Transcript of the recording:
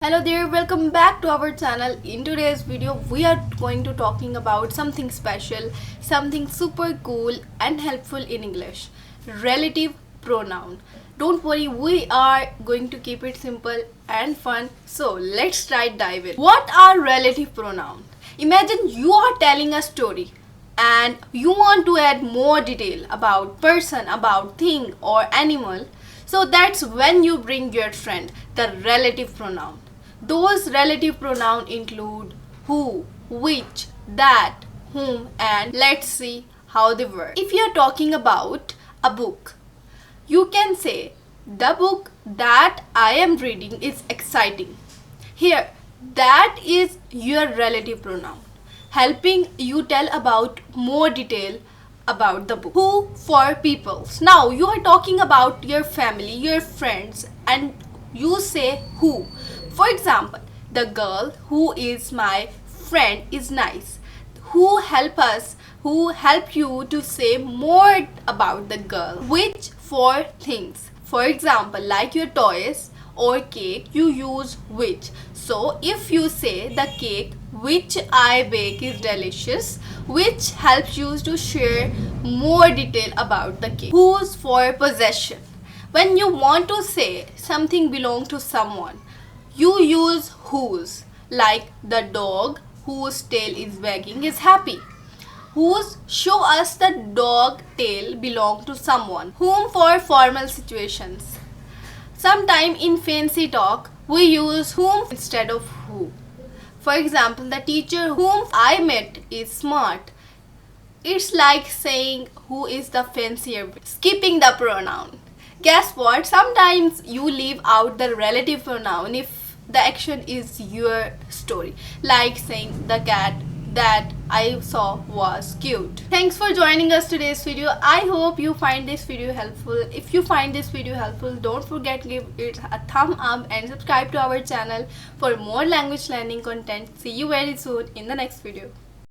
Hello there, welcome back to our channel. In today's video we are going to talking about something special, something super cool and helpful in English. Relative pronoun. Don't worry, we are going to keep it simple and fun. So let's try dive in. What are relative pronoun? Imagine you are telling a story and you want to add more detail about person, about thing or animal. So that's when you bring your friend, the relative pronoun. Those relative pronouns include who, which, that, whom, and let's see how they work. If you are talking about a book, you can say the book that I am reading is exciting. Here, that is your relative pronoun, helping you tell about more detail about the book. Who for people. Now you are talking about your family, your friends, and you say who. For example, the girl who is my friend is nice. Who help you to say more about the girl. Which for things. For example, like your toys or cake, you use which. So if you say the cake which I bake is delicious, which helps you to share more detail about the cake. Whose for possession. When you want to say something belongs to someone, you use whose, like the dog whose tail is wagging is happy. Whose show us the dog tail belong to someone. Whom for formal situations. Sometime in fancy talk, we use whom instead of who. For example, the teacher whom I met is smart. It's like saying who is the fancier. Skipping the pronoun. Guess what? Sometimes you leave out the relative pronoun if the action is your story. Like saying the cat that I saw was cute. Thanks for joining us today's video. I hope you find this video helpful. If you find this video helpful, don't forget to give it a thumb up and subscribe to our channel for more language learning content. See you very soon in the next video.